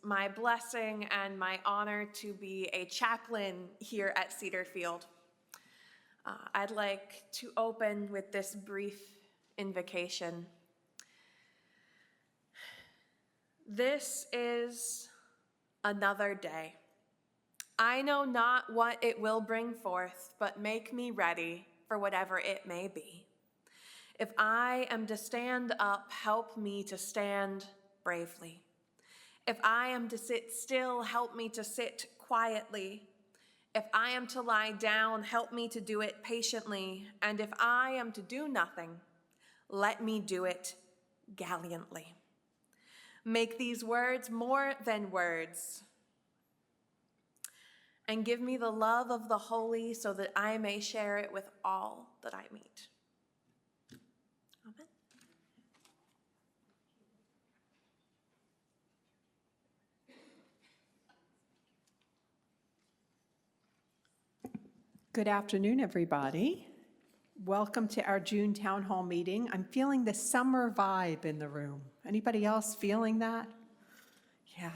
my blessing and my honor to be a chaplain here at Cedar Field. I'd like to open with this brief invocation. This is another day. I know not what it will bring forth, but make me ready for whatever it may be. If I am to stand up, help me to stand bravely. If I am to sit still, help me to sit quietly. If I am to lie down, help me to do it patiently. And if I am to do nothing, let me do it gallantly. Make these words more than words, and give me the love of the holy so that I may share it with all that I meet. Amen. Good afternoon, everybody. Welcome to our June Town Hall meeting. I'm feeling the summer vibe in the room. Anybody else feeling that? Yeah.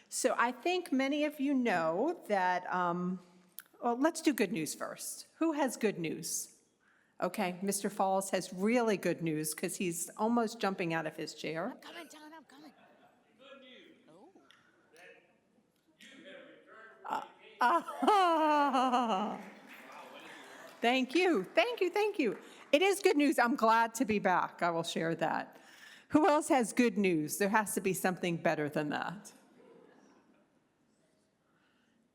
So I think many of you know that, well, let's do good news first. Who has good news? Okay, Mr. Falls has really good news because he's almost jumping out of his chair. I'm coming, John, I'm coming. Good news. Thank you, thank you, thank you. It is good news. I'm glad to be back. I will share that. Who else has good news? There has to be something better than that.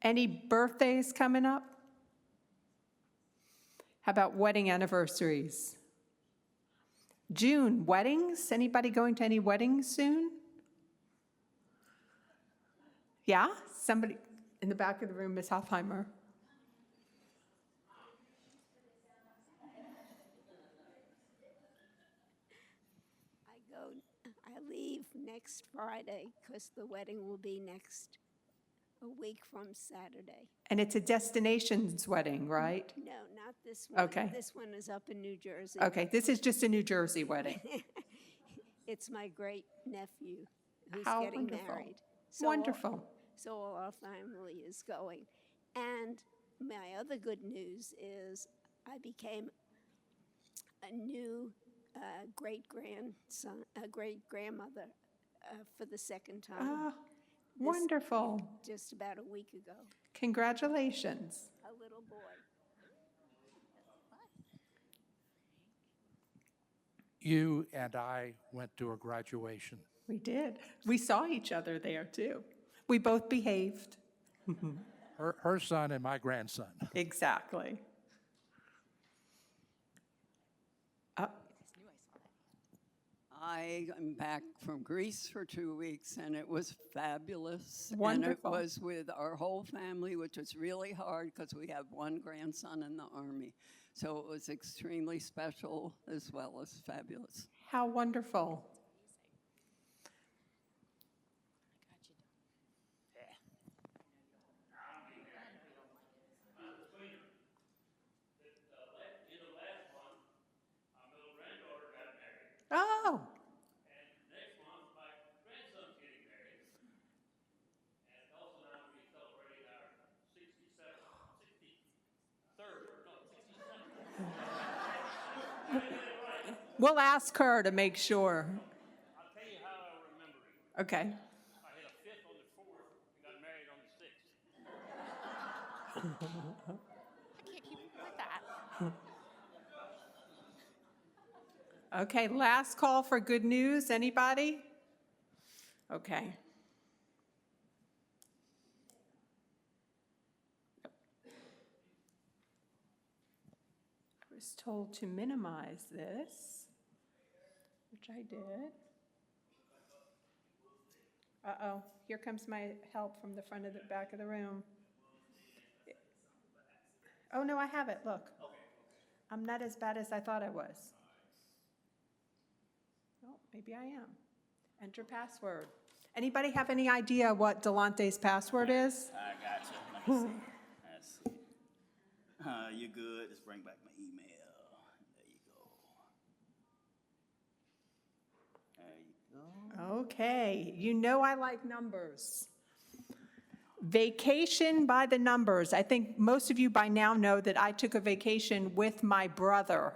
Any birthdays coming up? How about wedding anniversaries? June, weddings? Anybody going to any weddings soon? Yeah? Somebody in the back of the room, Ms. Hoffheimer. I leave next Friday because the wedding will be a week from Saturday. And it's a destinations wedding, right? No, not this one. Okay. This one is up in New Jersey. Okay, this is just a New Jersey wedding. It's my great nephew who's How getting wonderful. married. Wonderful. So all our family is going. And my other good news is I became a new great-grandmother for the second time. Ah, wonderful. Just about a week ago. Congratulations. A little boy. You and I went to a graduation. We did. We saw each other there, too. We both behaved. Her son and my grandson. Exactly. I am back from Greece for 2 weeks, and it was fabulous. Wonderful. And it was with our whole family, which was really hard because we have one grandson in the Army. So it was extremely special as well as fabulous. How wonderful. Oh. And next month, my grandson's getting married. And also now we're celebrating our 63rd, no, 62nd. We'll ask her to make sure. I'll tell you how I remember it. Okay. I had a 5th on the 4th and got married on the 6th. I can't keep up with that. Okay, last call for good news. Anybody? Okay. I was told to minimize this, which I did. Uh-oh, here comes my help from the front of the back of the room. Oh, no, I have it, look. I'm not as bad as I thought I was. Oh, maybe I am. Enter password. Anybody have any idea what Delante's password is? I got you. Let me see. Let's see. You're good. Just bring back my email. There you go. There you Okay, you know I like numbers. Vacation by the numbers. I think most of you by now know that I took a vacation with my brother.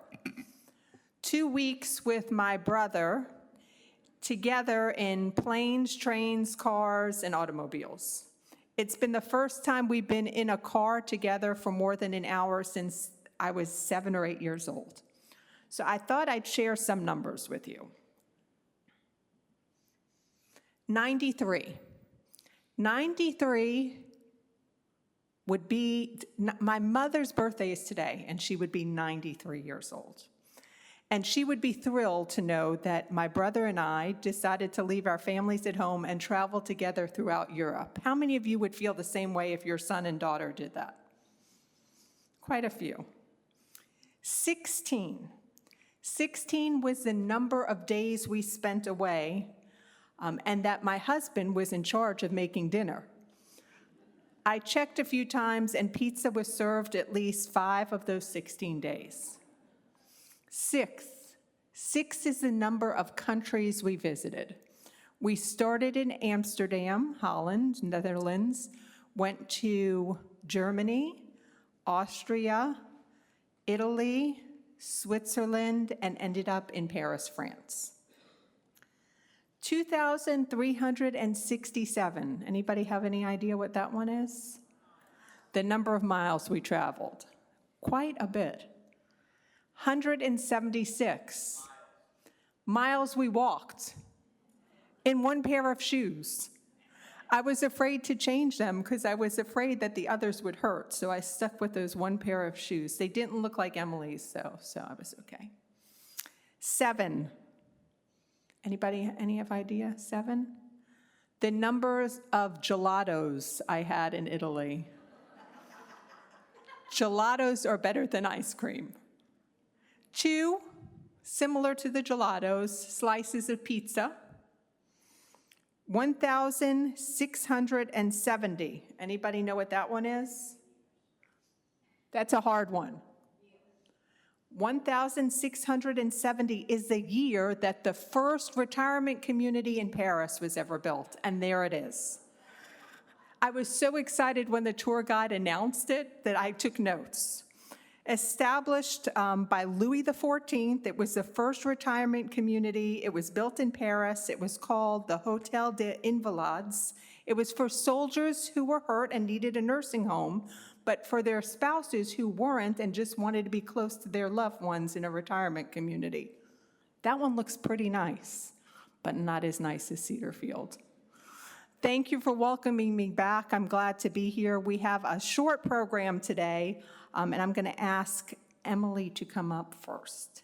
2 weeks with my brother, together in planes, trains, cars, and automobiles. It's been the first time we've been in a car together for more than an hour since I was 7 or 8 years old. So I thought I'd share some numbers with you. 93. 93 would be, my mother's birthday is today, and she would be 93 years old. And she would be thrilled to know that my brother and I decided to leave our families at home and travel together throughout Europe. How many of you would feel the same way if your son and daughter did that? Quite a few. 16. 16 was the number of days we spent away, and that my husband was in charge of making dinner. I checked a few times, and pizza was served at least 5 of those 16 days. 6. 6 is the number of countries we visited. We started in Amsterdam, Holland, Netherlands, went to Germany, Austria, Italy, Switzerland, and ended up in Paris, France. 2,367. Anybody have any idea what that one is? The number of miles we traveled. Quite a bit. 176 miles we walked in one pair of shoes. I was afraid to change them because I was afraid that the others would hurt, so I stuck with those one pair of shoes. They didn't look like Emily's, so I was okay. 7. Anybody, any idea? 7? The numbers of gelatos I had in Italy. Gelatos are better than ice cream. 2, similar to the gelatos, slices of pizza. 1,670. Anybody know what that one is? That's a hard one. 1,670 is the year that the first retirement community in Paris was ever built, and there it is. I was so excited when the tour guide announced it that I took notes. Established by Louis XIV, it was the first retirement community. It was built in Paris. It was called the Hôtel des Invalides. It was for soldiers who were hurt and needed a nursing home, but for their spouses who weren't and just wanted to be close to their loved ones in a retirement community. That one looks pretty nice, but not as nice as Cedar Field. Thank you for welcoming me back. I'm glad to be here. We have a short program today, and I'm going to ask Emily to come up first.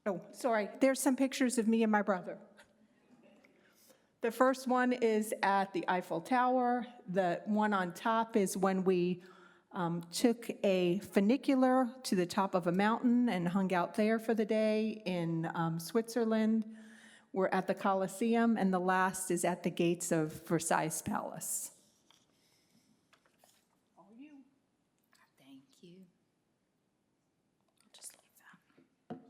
Oh, sorry. There's some pictures of me and my brother. The first one is at the Eiffel Tower. The one on top is when we took a funicular to the top of a mountain and hung out there for the day in Switzerland. We're at the Colosseum, and the last is at the gates of Versailles Palace. All you. Thank you. I'll just leave that.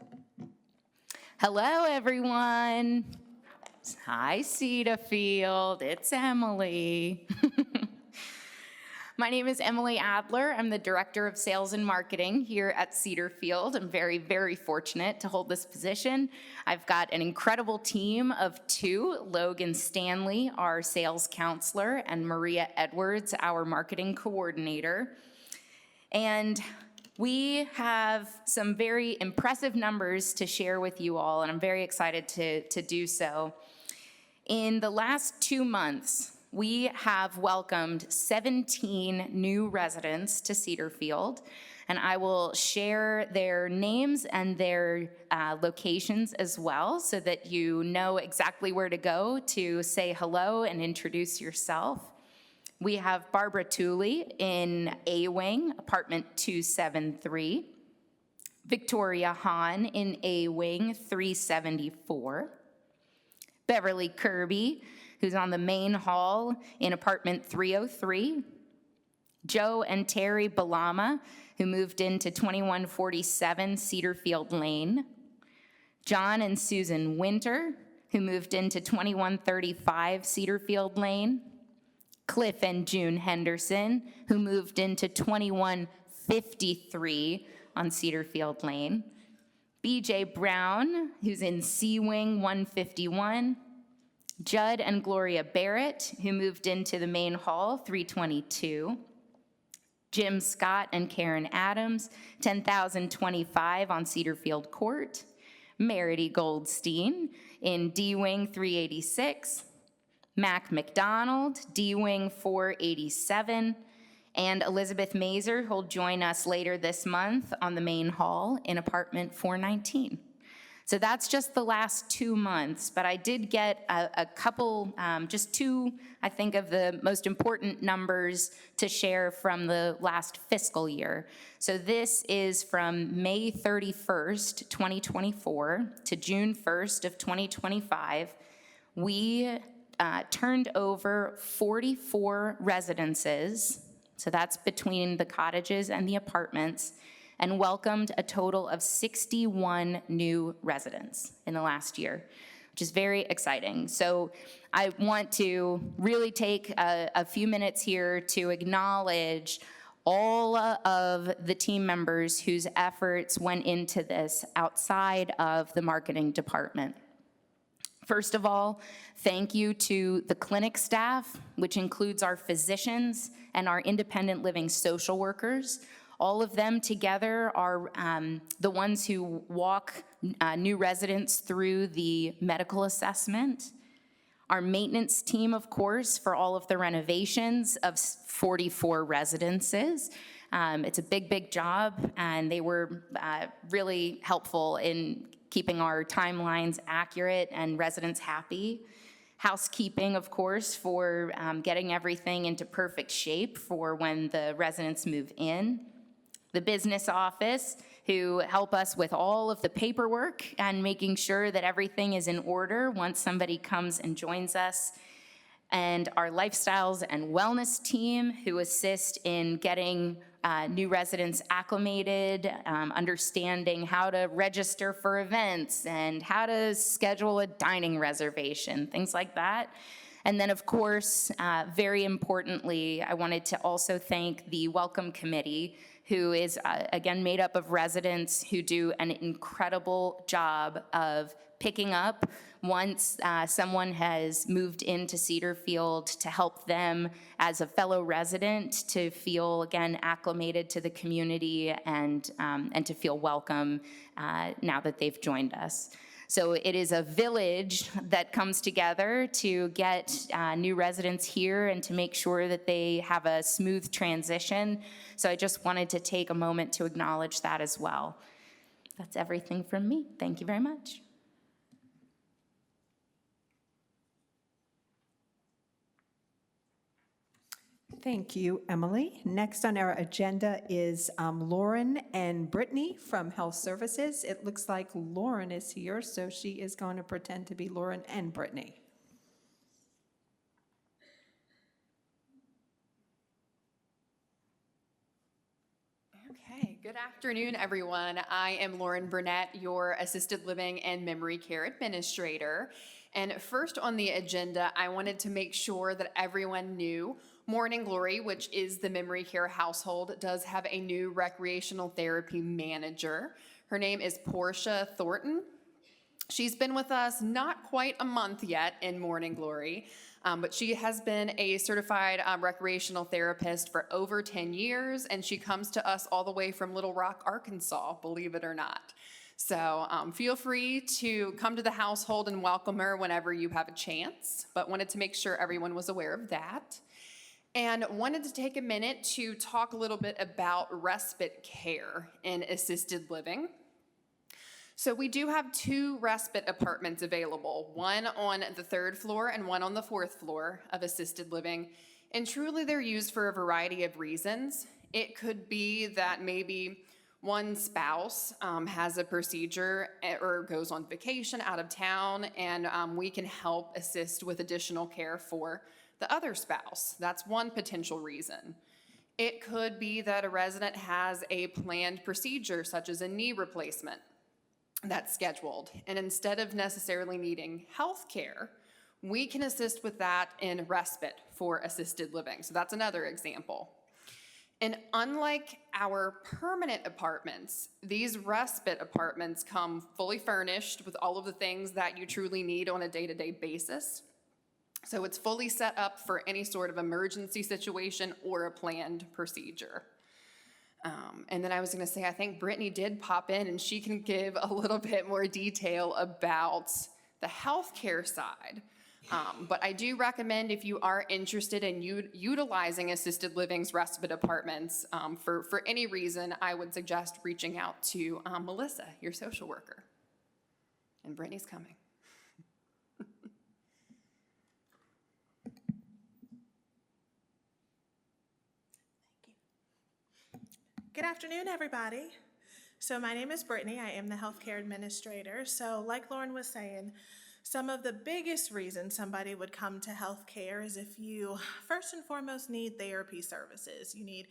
Hello, everyone. Hi, Cedar Field. It's Emily. My name is Emily Adler. I'm the Director of Sales and Marketing here at Cedar Field. I'm very, very fortunate to hold this position. I've got an incredible team of 2, Logan Stanley, our sales counselor, and Maria Edwards, our marketing coordinator. And we have some very impressive numbers to share with you all, and I'm very excited to do so. In the last 2 months, we have welcomed 17 new residents to Cedar Field, and I will share their names and their locations as well so that you know exactly where to go to say hello and introduce yourself. We have Barbara Tooley in A Wing, apartment 273, Victoria Hahn in A Wing 374, Beverly Kirby, who's on the main hall in apartment 303, Joe and Terry Balama, who moved into 2147 Cedarfield Lane, John and Susan Winter, who moved into 2135 Cedarfield Lane. Cliff and June Henderson, who moved into 2153 on Cedarfield Lane. BJ Brown, who's in C Wing 151. Judd and Gloria Barrett, who moved into the main hall 322. Jim Scott and Karen Adams, 10,025 on Cedarfield Court. Merity Goldstein in D Wing 386. Mac McDonald, D Wing 487, and Elizabeth Mazer, who'll join us later this month on the main hall in apartment 419. So that's just the last 2 months, but I did get a couple, just two, I think, of the most important numbers to share from the last fiscal year. So this is from May 31st, 2024 to June 1st of 2025. We turned over 44 residences, so that's between the cottages and the apartments, and welcomed a total of 61 new residents in the last year, which is very exciting. So I want to really take a few minutes here to acknowledge all of the team members whose efforts went into this outside of the marketing department. First of all, thank you to the clinic staff, which includes our physicians and our independent living social workers. All of them together are the ones who walk new residents through the medical assessment. Our maintenance team, of course, for all of the renovations of 44 residences. It's a big, big job, and they were really helpful in keeping our timelines accurate and residents happy. Housekeeping, of course, for getting everything into perfect shape for when the residents move in. The business office, who help us with all of the paperwork and making sure that everything is in order once somebody comes and joins us. And our lifestyles and wellness team, who assist in getting new residents acclimated, understanding how to register for events and how to schedule a dining reservation, things like that. And then, of course, very importantly, I wanted to also thank the Welcome Committee, who is, again, made up of residents who do an incredible job of picking up once someone has moved into Cedarfield, to help them as a fellow resident to feel, again, acclimated to the community and to feel welcome now that they've joined us. So it is a village that comes together to get new residents here and to make sure that they have a smooth transition. So I just wanted to take a moment to acknowledge that as well. That's everything from me. Thank you very much. Thank you, Emily. Next on our agenda is Lauren and Brittany from Health Services. It looks like Lauren is here, so she is going to pretend to be Lauren and Brittany. Okay, good afternoon, everyone. I am Lauren Burnett, your Assisted Living and Memory Care Administrator. And first on the agenda, I wanted to make sure that everyone knew Morning Glory, which is the memory care household, does have a new recreational therapy manager. Her name is Portia Thornton. She's been with us not quite a month yet in Morning Glory, but she has been a certified recreational therapist for over 10 years, and she comes to us all the way from Little Rock, Arkansas, believe it or not. So feel free to come to the household and welcome her whenever you have a chance, but wanted to make sure everyone was aware of that. And wanted to take a minute to talk a little bit about respite care in assisted living. So we do have 2 respite apartments available, one on the 3rd floor and one on the 4th floor of assisted living. And truly they're used for a variety of reasons. It could be that maybe one spouse has a procedure or goes on vacation out of town, and we can help assist with additional care for the other spouse. That's one potential reason. It could be that a resident has a planned procedure, such as a knee replacement. that's scheduled. And instead of necessarily needing health care, we can assist with that in respite for assisted living. So that's another example. And unlike our permanent apartments, these respite apartments come fully furnished with all of the things that you truly need on a day-to-day basis. So it's fully set up for any sort of emergency situation or a planned procedure. And then I was gonna say, I think Brittany did pop in and she can give a little bit more detail about the healthcare side. But I do recommend, if you are interested in utilizing assisted living's respite apartments for any reason, I would suggest reaching out to Melissa, your social worker. And Brittany's coming. Good afternoon, everybody. So my name is Brittany. I am the healthcare administrator. So like Lauren was saying, some of the biggest reasons somebody would come to healthcare is if you first and foremost need therapy services. You need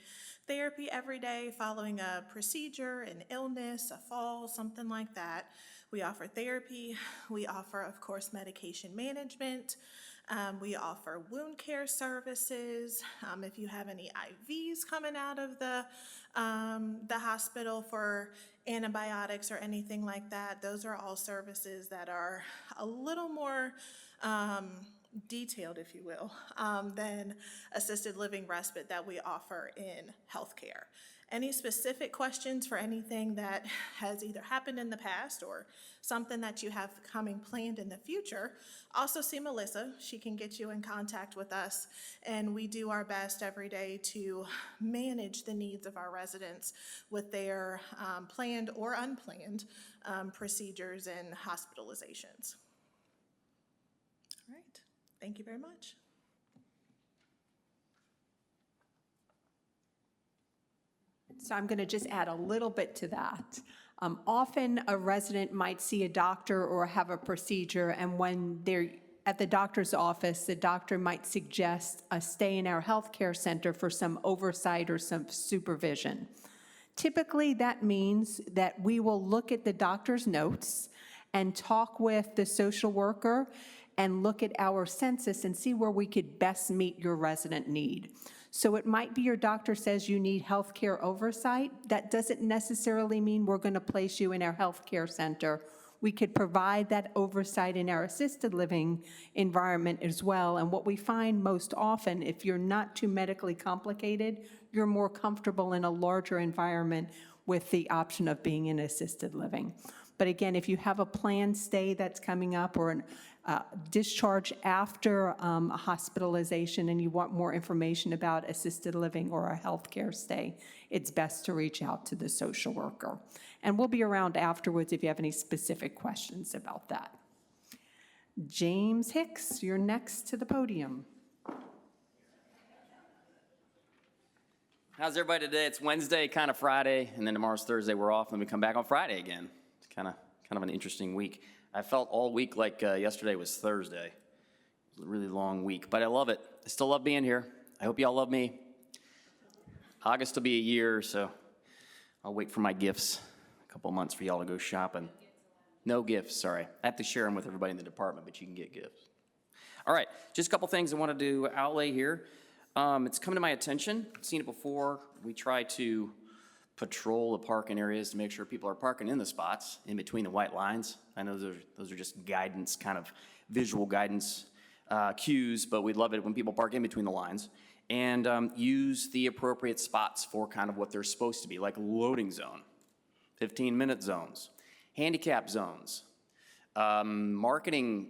therapy every day following a procedure, an illness, a fall, something like that. We offer therapy. We offer, of course, medication management. We offer wound care services. If you have any IVs coming out of the hospital for antibiotics or anything like that, those are all services that are a little more detailed, if you will, than assisted living respite that we offer in healthcare. Any specific questions for anything that has either happened in the past or something that you have coming planned in the future, also see Melissa. She can get you in contact with us, and we do our best every day to manage the needs of our residents with their planned or unplanned procedures and hospitalizations. All right, thank you very much. So I'm going to just add a little bit to that. Often a resident might see a doctor or have a procedure, and when they're at the doctor's office, the doctor might suggest a stay in our healthcare center for some oversight or some supervision. Typically, that means that we will look at the doctor's notes and talk with the social worker and look at our census and see where we could best meet your resident need. So it might be your doctor says you need healthcare oversight. That doesn't necessarily mean we're going to place you in our healthcare center. We could provide that oversight in our assisted living environment as well. And what we find most often, if you're not too medically complicated, you're more comfortable in a larger environment with the option of being in assisted living. But again, if you have a planned stay that's coming up or a discharge after a hospitalization and you want more information about assisted living or a healthcare stay, it's best to reach out to the social worker. And we'll be around afterwards if you have any specific questions about that. James Hicks, you're next to the podium. How's everybody today? It's Wednesday, kind of Friday, and then tomorrow's Thursday. We're off, and we come back on Friday again. It's kind of an interesting week. I felt all week like yesterday was Thursday. It was a really long week, but I love it. I still love being here. I hope y'all love me. August will be a year, so I'll wait for my gifts. A couple months for y'all to go shopping. No gifts, sorry. I have to share them with everybody in the department, but you can get gifts. All right, just a couple things I wanted to outlay here. It's come to my attention. I've seen it before. We try to patrol the parking areas to make sure people are parking in the spots in between the white lines. I know those are just guidance, kind of visual guidance cues, but we'd love it when people park in between the lines and use the appropriate spots for kind of what they're supposed to be, like loading zone, 15-minute zones, handicap zones, marketing,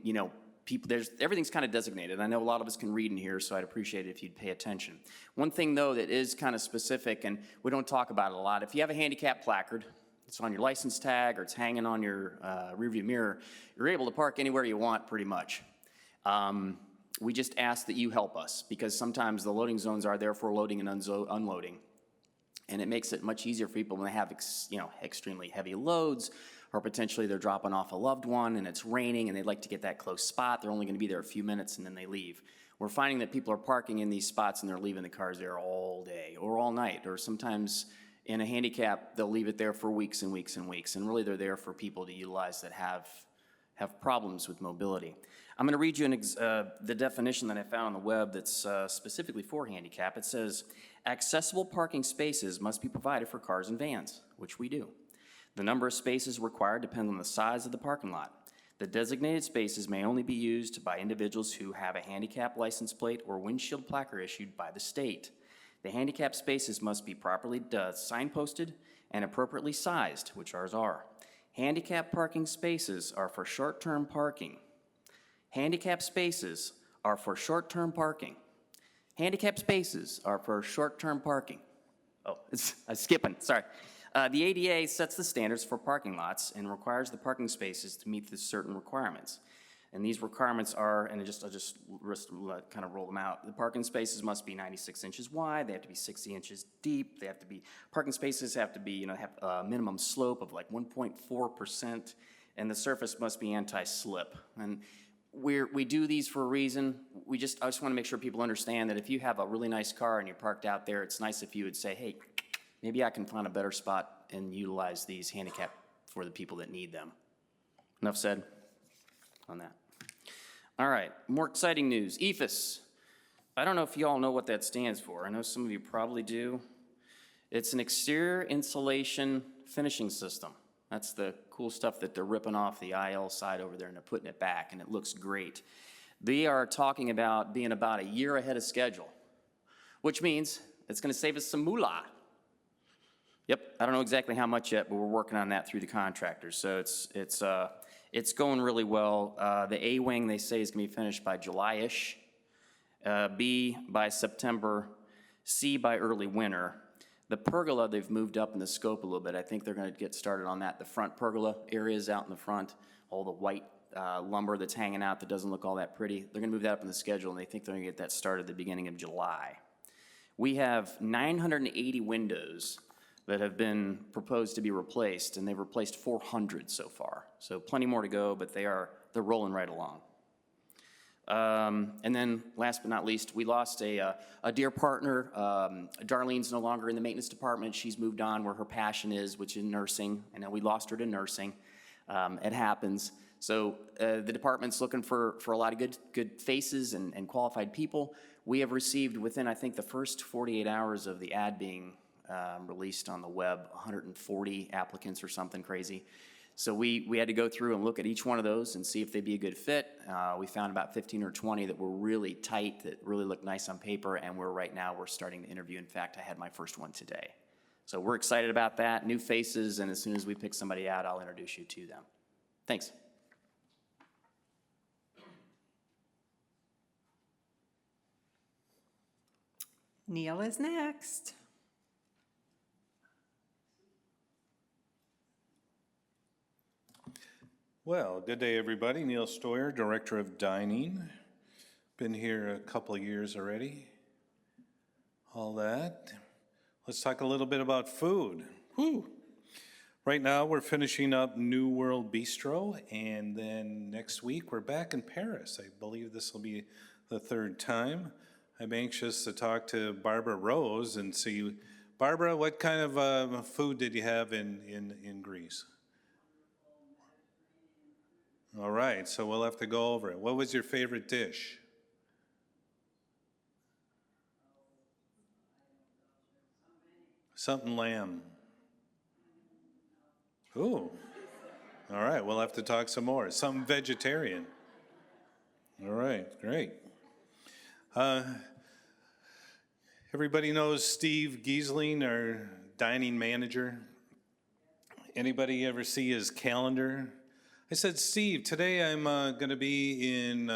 people, everything's kind of designated. I know a lot of us can read in here, so I'd appreciate it if you'd pay attention. One thing, though, that is kind of specific, and we don't talk about it a lot, if you have a handicap placard, it's on your license tag or it's hanging on your rearview mirror, you're able to park anywhere you want pretty much. We just ask that you help us because sometimes the loading zones are there for loading and unloading. And it makes it much easier for people when they have extremely heavy loads, or potentially they're dropping off a loved one and it's raining and they'd like to get that close spot. They're only going to be there a few minutes and then they leave. We're finding that people are parking in these spots and they're leaving the cars there all day or all night, or sometimes In a handicap, they'll leave it there for weeks and weeks and weeks, and really they're there for people to utilize that have problems with mobility. I'm going to read you the definition that I found on the web that's specifically for handicap. It says, accessible parking spaces must be provided for cars and vans, which we do. The number of spaces required depends on the size of the parking lot. The designated spaces may only be used by individuals who have a handicap license plate or windshield placard issued by the state. The handicap spaces must be properly signposted and appropriately sized, which ours are. Handicap parking spaces are for short-term parking. Handicap spaces are for short-term parking. Handicap spaces are for short-term parking. Oh, I'm skipping, sorry. The ADA sets the standards for parking lots and requires the parking spaces to meet the certain requirements. And these requirements are, and I'll just kind of roll them out. The parking spaces must be 96 inches wide, they have to be 60 inches deep, parking spaces have to be, have a minimum slope of like 1.4%, and the surface must be anti-slip. And we do these for a reason. I just want to make sure people understand that if you have a really nice car and you're parked out there, it's nice if you would say, hey, maybe I can find a better spot and utilize these handicap for the people that need them. Enough said on that. All right, more exciting news. EFIS. I don't know if you all know what that stands for. I know some of you probably do. It's an exterior insulation finishing system. That's the cool stuff that they're ripping off the IL side over there and they're putting it back, and it looks great. They are talking about being about a year ahead of schedule, which means it's going to save us some moolah. Yep, I don't know exactly how much yet, but we're working on that through the contractors. So it's going really well. The A wing, they say, is going to be finished by July-ish, B by September, C by early winter. The pergola, they've moved up in the scope a little bit. I think they're going to get started on that. The front pergola areas out in the front, all the white lumber that's hanging out that doesn't look all that pretty, they're going to move that up in the schedule, and they think they're going to get that started at the beginning of July. We have 980 windows that have been proposed to be replaced, and they've replaced 400 so far. So plenty more to go, but they're rolling right along. And then last but not least, we lost a dear partner. Darlene's no longer in the maintenance department. She's moved on where her passion is, which is nursing. I know we lost her to nursing. It happens. So the department's looking for a lot of good faces and qualified people. We have received within, I think, the first 48 hours of the ad being released on the web, 140 applicants or something crazy. So we had to go through and look at each one of those and see if they'd be a good fit. We found about 15 or 20 that were really tight, that really looked nice on paper, and right now we're starting to interview. In fact, I had my first one today. So we're excited about that, new faces, and as soon as we pick somebody out, I'll introduce you to them. Thanks. Neil is next. Well, good day, everybody. Neil Stoyer, Director of Dining. Been here a couple of years already. All that. Let's talk a little bit about food. Whew. Right now, we're finishing up New World Bistro, and then next week, we're back in Paris. I believe this will be the third time. I'm anxious to talk to Barbara Rose and see, Barbara, what kind of food did you have in Greece? All right, so we'll have to go over it. What was your favorite dish? Something lamb. Ooh. All right, we'll have to talk some more. Something vegetarian. All right, great. Everybody knows Steve Giesling, our dining manager. Anybody ever see his calendar? I said, Steve, today I'm going to be in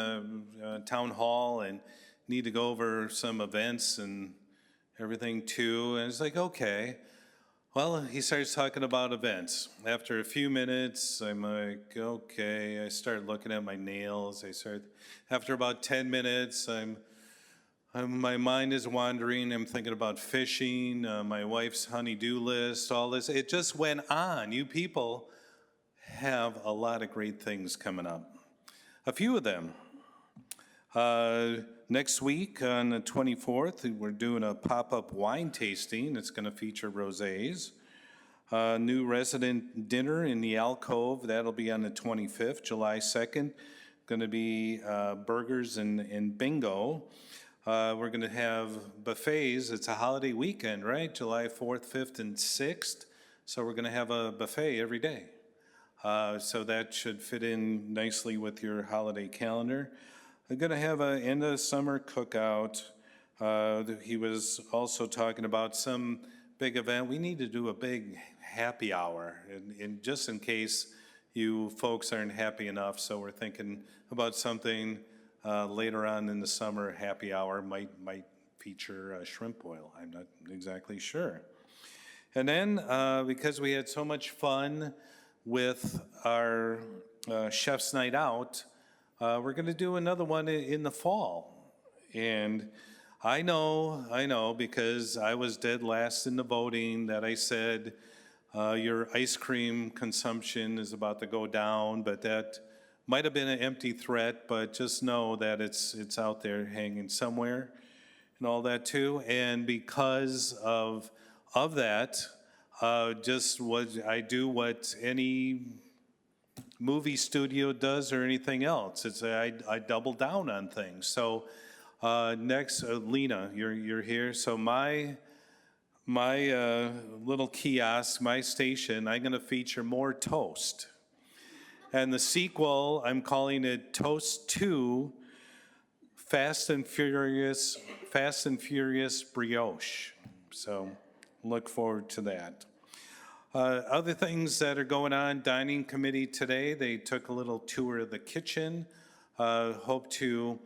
town hall and need to go over some events and everything too. And it's like, okay. Well, he starts talking about events. After a few minutes, I'm like, okay. I start looking at my nails. After about 10 minutes, my mind is wandering. I'm thinking about fishing, my wife's honey-do list, all this. It just went on. You people have a lot of great things coming up. A few of them. Next week, on the 24th, we're doing a pop-up wine tasting. It's going to feature rosés. New resident dinner in the alcove, that'll be on the 25th, July 2nd. Going to be burgers and bingo. We're going to have buffets. It's a holiday weekend, right? July 4th, 5th, and 6th. So we're going to have a buffet every day. So that should fit in nicely with your holiday calendar. We're going to have an end of summer cookout. He was also talking about some big event. We need to do a big happy hour, and just in case you folks aren't happy enough, so we're thinking about something later on in the summer. Happy hour might feature shrimp boil. I'm not exactly sure. And then, because we had so much fun with our Chef's Night Out, we're going to do another one in the fall. And I know, because I was dead last in the voting, that I said your ice cream consumption is about to go down, but that might have been an empty threat, but just know that it's out there hanging somewhere and all that too. And because of that, just what I do, what any movie studio does or anything else. It's I double down on things. So next, Lena, you're here. So my little kiosk, my station, I'm going to feature more toast. And the sequel, I'm calling it Toast 2, Fast and Furious Brioche. So look forward to that. Other things that are going on, dining committee today, they took a little tour of the kitchen. Hope to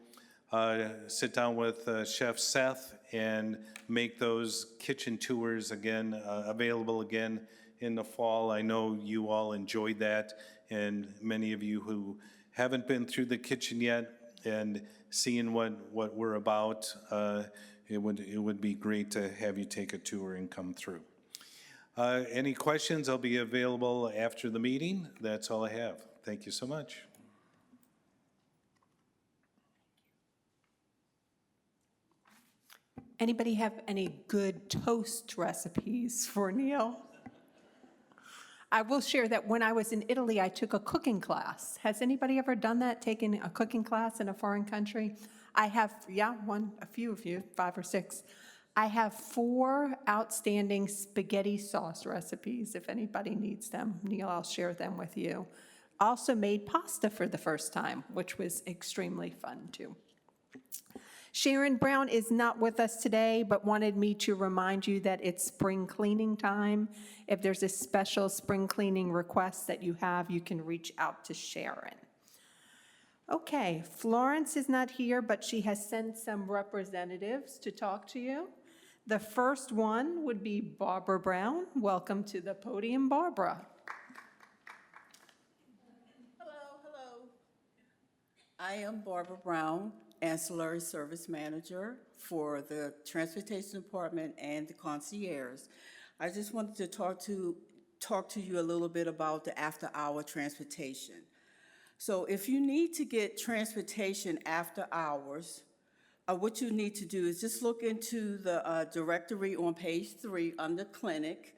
sit down with Chef Seth and make those kitchen tours again, available again in the fall. I know you all enjoyed that, and many of you who haven't been through the kitchen yet and seeing what we're about, it would be great to have you take a tour and come through. Any questions? I'll be available after the meeting. That's all I have. Thank you so much. Anybody have any good toast recipes for Neil? I will share that when I was in Italy, I took a cooking class. Has anybody ever done that, taken a cooking class in a foreign country? I have, a few of you, 5 or 6. I have 4 outstanding spaghetti sauce recipes, if anybody needs them. Neil, I'll share them with you. Also made pasta for the first time, which was extremely fun too. Sharon Brown is not with us today, but wanted me to remind you that it's spring cleaning time. If there's a special spring cleaning request that you have, you can reach out to Sharon. Okay, Florence is not here, but she has sent some representatives to talk to you. The first one would be Barbara Brown. Welcome to the podium, Barbara. Hello. I am Barbara Brown, Ancillary Service Manager for the Transportation Department and the concierge. I just wanted to talk to you a little bit about the after-hour transportation. So if you need to get transportation after hours, what you need to do is just look into the directory on page 3 under clinic.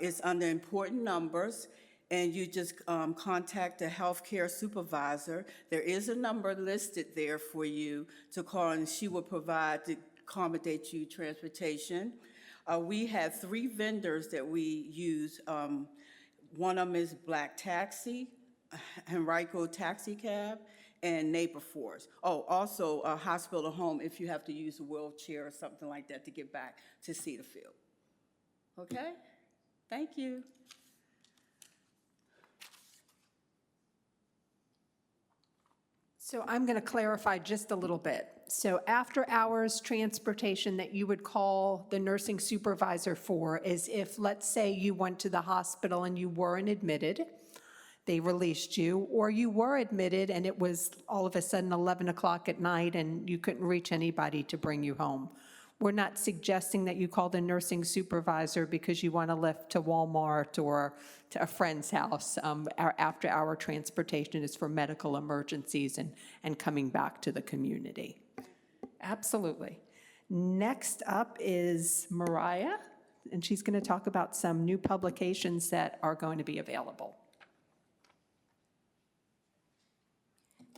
It's under important numbers, and you just contact the healthcare supervisor. There is a number listed there for you to call, and she will provide to accommodate you transportation. We have 3 vendors that we use. One of them is Black Taxi, Henrico Taxi Cab, and Neighbor Force. Oh, also a hospital home if you have to use a wheelchair or something like that to get back to Cedarfield. Okay? Thank you. So I'm going to clarify just a little bit. So after hours transportation that you would call the nursing supervisor for is if, let's say, you went to the hospital and you weren't admitted, they released you, or you were admitted and it was all of a sudden 11 o'clock at night and you couldn't reach anybody to bring you home. We're not suggesting that you call the nursing supervisor because you want to lift to Walmart or to a friend's house. Our after-hour transportation is for medical emergencies and coming back to the community. Absolutely. Next up is Mariah, and she's going to talk about some new publications that are going to be available.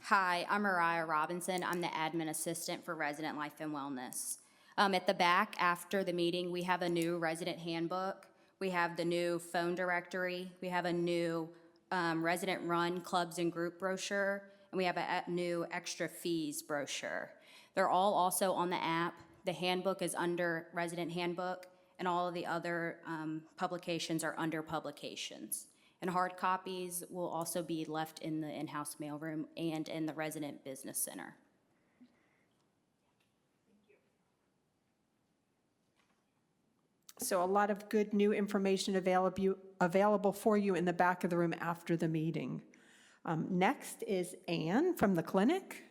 Hi, I'm Mariah Robinson. I'm the admin assistant for Resident Life and Wellness. At the back, after the meeting, we have a new resident handbook. We have the new phone directory. We have a new resident-run clubs and group brochure, and we have a new extra fees brochure. They're all also on the app. The handbook is under resident handbook, and all of the other publications are under publications. And hard copies will also be left in the in-house mailroom and in the resident business center. So a lot of good new information available for you in the back of the room after the meeting. Next is Anne from the clinic.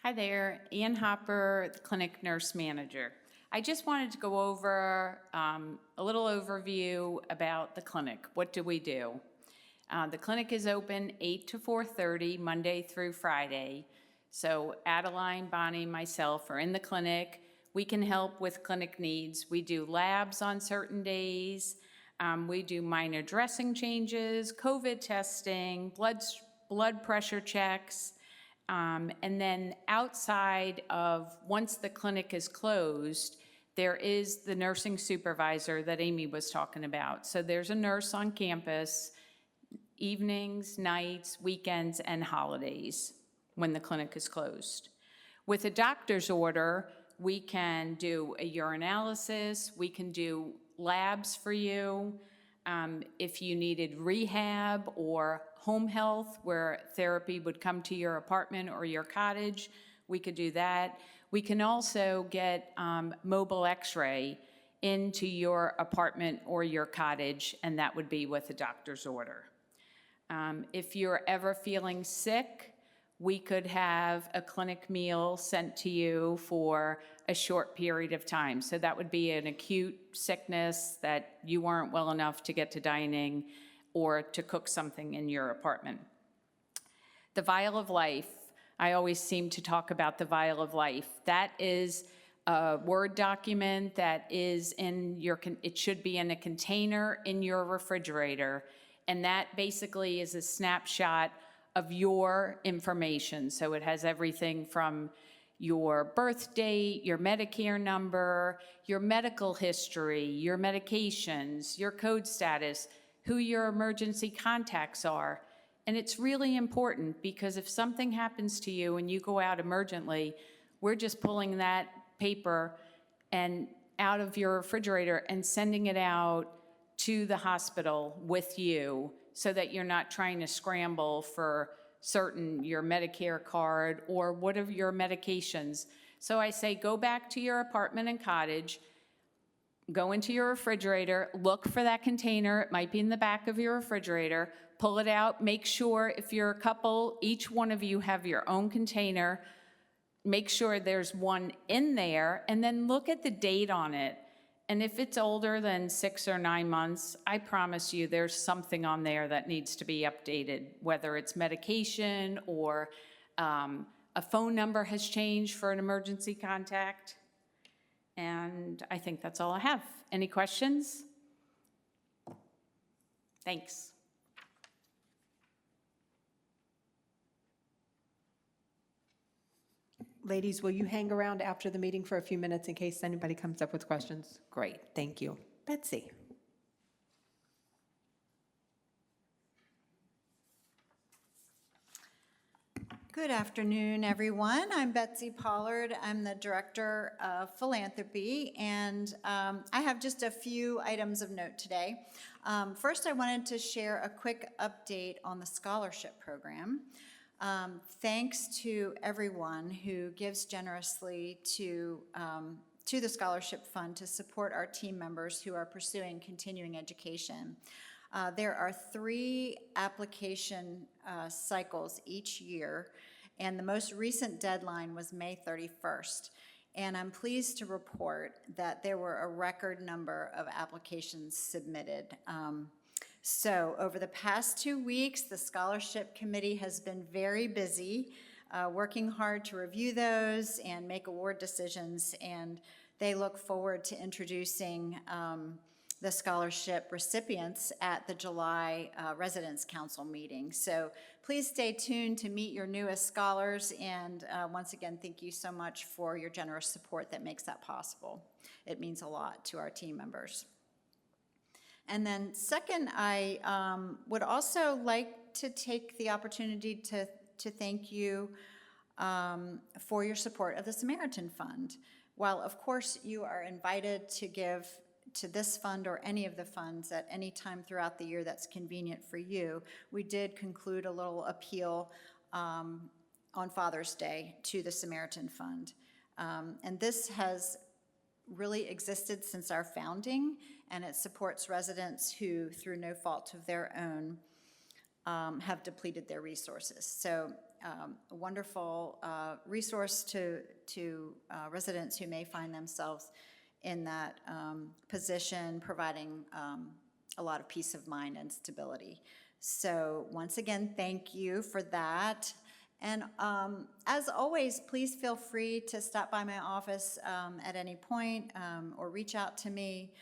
Hi there, Ann Hopper, the clinic nurse manager. I just wanted to go over a little overview about the clinic. What do we do? The clinic is open 8 to 4:30, Monday through Friday. So Adeline, Bonnie, myself are in the clinic. We can help with clinic needs. We do labs on certain days. We do minor dressing changes, COVID testing, blood pressure checks. And then outside of, once the clinic is closed, there is the nursing supervisor that Amy was talking about. So there's a nurse on campus, evenings, nights, weekends, and holidays when the clinic is closed. With a doctor's order, we can do a urinalysis, we can do labs for you. If you needed rehab or home health, where therapy would come to your apartment or your cottage, we could do that. We can also get mobile x-ray into your apartment or your cottage, and that would be with a doctor's order. If you're ever feeling sick, we could have a clinic meal sent to you for a short period of time. So that would be an acute sickness that you weren't well enough to get to dining or to cook something in your apartment. The Vial of Life, I always seem to talk about the Vial of Life. That is a Word document that is in your, it should be in a container in your refrigerator. And that basically is a snapshot of your information. So it has everything from your birth date, your Medicare number, your medical history, your medications, your code status, who your emergency contacts are. And it's really important because if something happens to you and you go out emergently, we're just pulling that paper and out of your refrigerator and sending it out to the hospital with you so that you're not trying to scramble for your Medicare card or what are your medications. So I say go back to your apartment and cottage, go into your refrigerator, look for that container. It might be in the back of your refrigerator. Pull it out. Make sure if you're a couple, each one of you have your own container. Make sure there's one in there, and then look at the date on it. And if it's older than 6 or 9 months, I promise you there's something on there that needs to be updated, whether it's medication or a phone number has changed for an emergency contact. And I think that's all I have. Any questions? Thanks. Ladies, will you hang around after the meeting for a few minutes in case anybody comes up with questions? Great, thank you. Betsy. Good afternoon, everyone. I'm Betsy Pollard. I'm the Director of Philanthropy, and I have just a few items of note today. First, I wanted to share a quick update on the scholarship program. Thanks to everyone who gives generously to the scholarship fund to support our team members who are pursuing continuing education. There are 3 application cycles each year, and the most recent deadline was May 31st. And I'm pleased to report that there were a record number of applications submitted. So over the past 2 weeks, the scholarship committee has been very busy, working hard to review those and make award decisions, and they look forward to introducing the scholarship recipients at the July Residence Council meeting. So please stay tuned to meet your newest scholars, and once again, thank you so much for your generous support that makes that possible. It means a lot to our team members. And then second, I would also like to take the opportunity to thank you for your support of the Samaritan Fund. While of course you are invited to give to this fund or any of the funds at any time throughout the year that's convenient for you, we did conclude a little appeal on Father's Day to the Samaritan Fund. And this has really existed since our founding, and it supports residents who, through no fault of their own, have depleted their resources. So a wonderful resource to residents who may find themselves in that position, providing a lot of peace of mind and stability. So once again, thank you for that. And as always, please feel free to stop by my office at any point or reach out to me.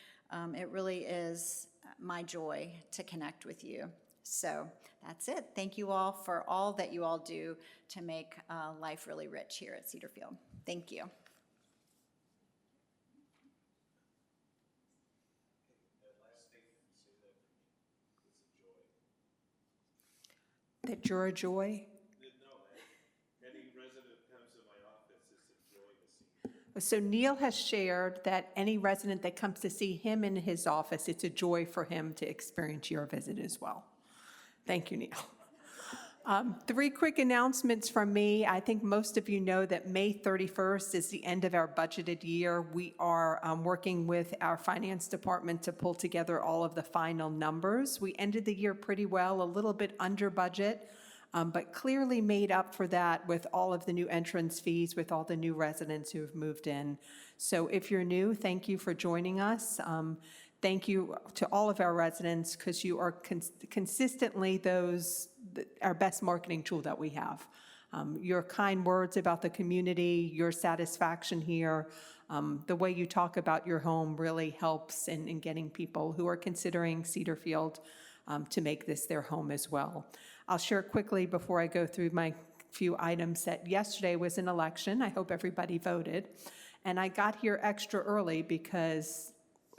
It really is my joy to connect with you. So that's it. Thank you all for all that you all do to make life really rich here at Cedarfield. Thank you. That you're a joy? Any resident comes to my office, it's a joy to see. So Neil has shared that any resident that comes to see him in his office, it's a joy for him to experience your visit as well. Thank you, Neil. 3 quick announcements from me. I think most of you know that May 31st is the end of our budgeted year. We are working with our finance department to pull together all of the final numbers. We ended the year pretty well, a little bit under budget, but clearly made up for that with all of the new entrance fees, with all the new residents who have moved in. So if you're new, thank you for joining us. Thank you to all of our residents, because you are consistently our best marketing tool that we have. Your kind words about the community, your satisfaction here, the way you talk about your home really helps in getting people who are considering Cedarfield to make this their home as well. I'll share quickly before I go through my few items that yesterday was an election. I hope everybody voted. And I got here extra early because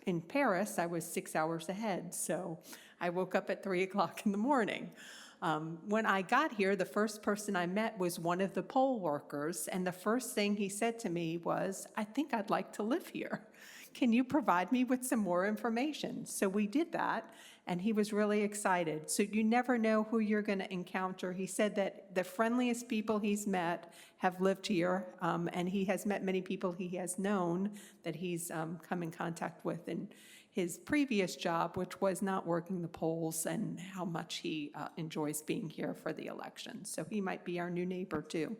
in Paris, I was 6 hours ahead, so I woke up at 3 o'clock in the morning. When I got here, the first person I met was one of the poll workers, and the first thing he said to me was, "I think I'd like to live here. Can you provide me with some more information?" So we did that, and he was really excited. So you never know who you're going to encounter. He said that the friendliest people he's met have lived here, and he has met many people he has known that he's come in contact with in his previous job, which was not working the polls, and how much he enjoys being here for the election. So he might be our new neighbor too.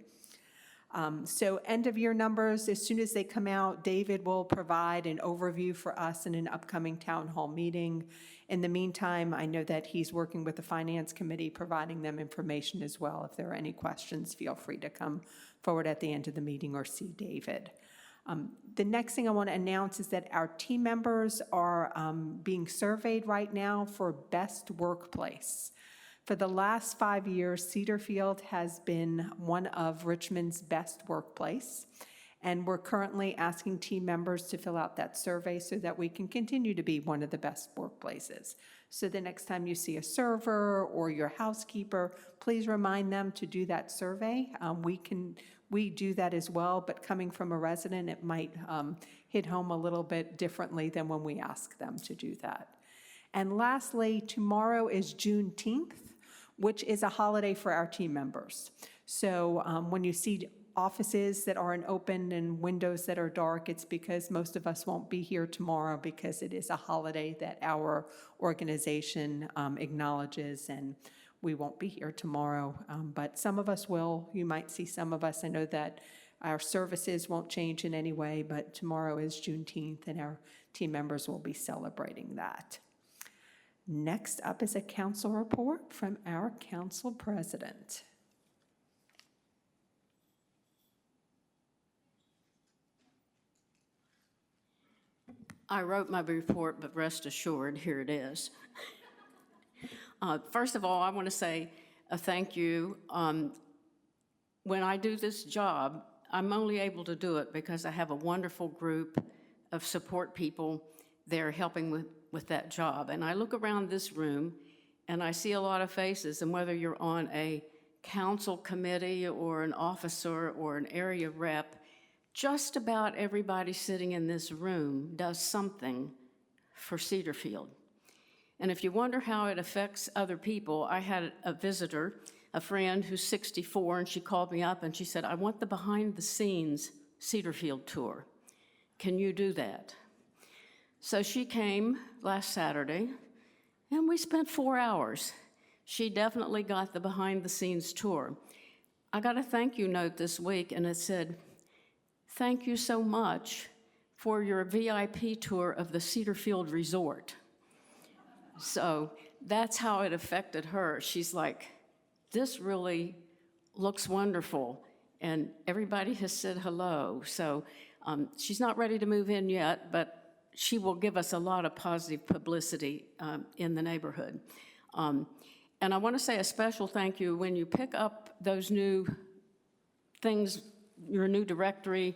So end of year numbers, as soon as they come out, David will provide an overview for us in an upcoming town hall meeting. In the meantime, I know that he's working with the finance committee, providing them information as well. If there are any questions, feel free to come forward at the end of the meeting or see David. The next thing I want to announce is that our team members are being surveyed right now for best workplace. For the last 5 years, Cedarfield has been one of Richmond's best workplace, and we're currently asking team members to fill out that survey so that we can continue to be one of the best workplaces. So the next time you see a server or your housekeeper, please remind them to do that survey. We do that as well, but coming from a resident, it might hit home a little bit differently than when we ask them to do that. And lastly, tomorrow is Juneteenth, which is a holiday for our team members. So when you see offices that aren't open and windows that are dark, it's because most of us won't be here tomorrow because it is a holiday that our organization acknowledges, and we won't be here tomorrow, but some of us will. You might see some of us. I know that our services won't change in any way, but tomorrow is Juneteenth, and our team members will be celebrating that. Next up is a council report from our council president. I wrote my report, but rest assured, here it is. First of all, I want to say a thank you. When I do this job, I'm only able to do it because I have a wonderful group of support people there helping with that job. And I look around this room and I see a lot of faces, and whether you're on a council committee or an officer or an area rep, just about everybody sitting in this room does something for Cedarfield. And if you wonder how it affects other people, I had a visitor, a friend who's 64, and she called me up and she said, I want the behind the scenes Cedarfield tour. Can you do that? So she came last Saturday and we spent 4 hours. She definitely got the behind the scenes tour. I got a thank you note this week and it said, thank you so much for your VIP tour of the Cedarfield Resort. So that's how it affected her. She's like, this really looks wonderful. And everybody has said hello. So she's not ready to move in yet, but she will give us a lot of positive publicity in the neighborhood. And I want to say a special thank you when you pick up those new things, your new directory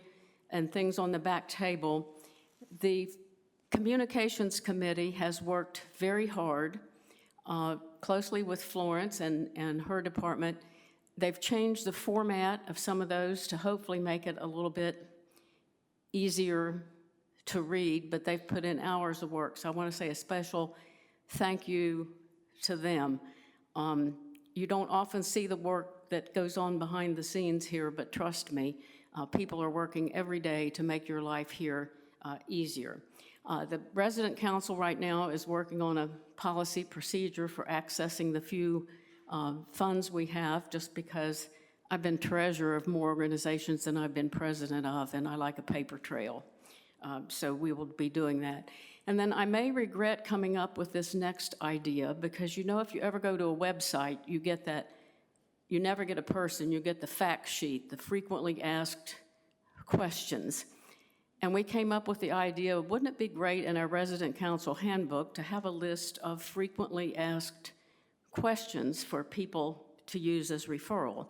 and things on the back table. The Communications Committee has worked very hard, closely with Florence and her department. They've changed the format of some of those to hopefully make it a little bit easier to read, but they've put in hours of work. So I want to say a special thank you to them. You don't often see the work that goes on behind the scenes here, but trust me, people are working every day to make your life here easier. The resident council right now is working on a policy procedure for accessing the few funds we have, just because I've been treasurer of more organizations than I've been president of, and I like a paper trail. So we will be doing that. And then I may regret coming up with this next idea, because you know, if you ever go to a website, you get that, you never get a person, you get the fact sheet, the frequently asked questions. And we came up with the idea, wouldn't it be great in our resident council handbook to have a list of frequently asked questions for people to use as referral?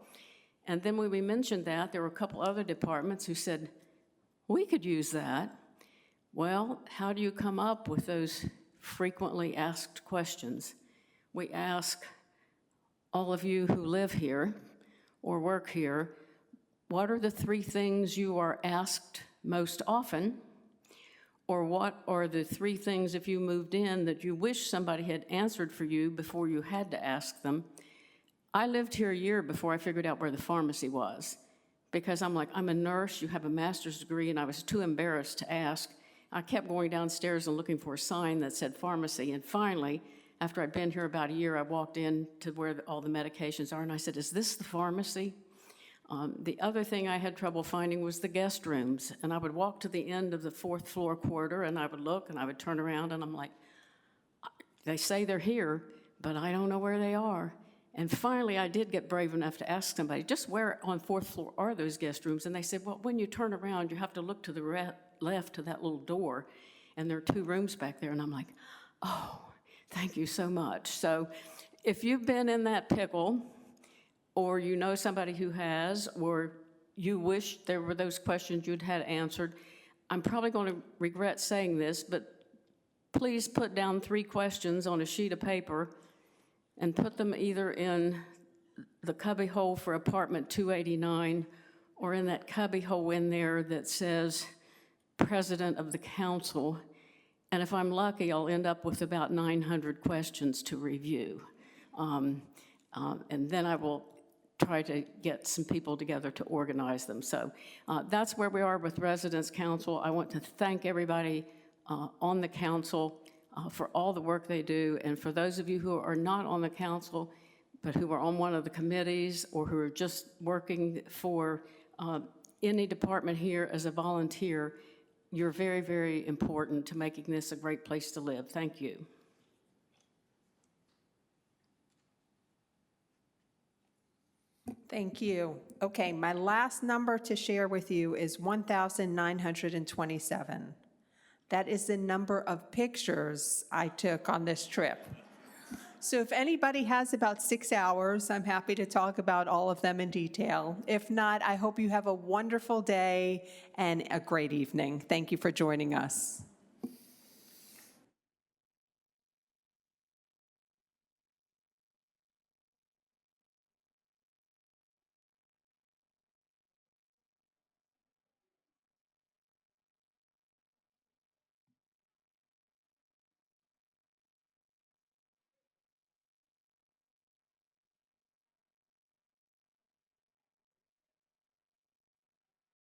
And then when we mentioned that, there were a couple other departments who said, we could use that. Well, how do you come up with those frequently asked questions? We ask all of you who live here or work here, what are the 3 things you are asked most often? Or what are the 3 things, if you moved in, that you wish somebody had answered for you before you had to ask them? I lived here a year before I figured out where the pharmacy was, because I'm like, I'm a nurse, you have a master's degree, and I was too embarrassed to ask. I kept going downstairs and looking for a sign that said pharmacy, and finally, after I'd been here about a year, I walked in to where all the medications are, and I said, is this the pharmacy? The other thing I had trouble finding was the guest rooms, and I would walk to the end of the 4th floor corridor, and I would look, and I would turn around, and I'm like, they say they're here, but I don't know where they are. And finally, I did get brave enough to ask somebody, just where on 4th floor are those guest rooms? And they said, well, when you turn around, you have to look to the left to that little door, and there are 2 rooms back there. And I'm like, oh, thank you so much. So if you've been in that pickle, or you know somebody who has, or you wish there were those questions you'd had answered, I'm probably going to regret saying this, but please put down 3 questions on a sheet of paper and put them either in the cubby hole for apartment 289 or in that cubby hole in there that says President of the Council. And if I'm lucky, I'll end up with about 900 questions to review. And then I will try to get some people together to organize them. So that's where we are with Residents Council. I want to thank everybody on the council for all the work they do. And for those of you who are not on the council, but who are on one of the committees or who are just working for any department here as a volunteer, you're very, very important to making this a great place to live. Thank you. Thank you. Okay, my last number to share with you is 1,927. That is the number of pictures I took on this trip. So if anybody has about 6 hours, I'm happy to talk about all of them in detail. If not, I hope you have a wonderful day and a great evening. Thank you for joining us.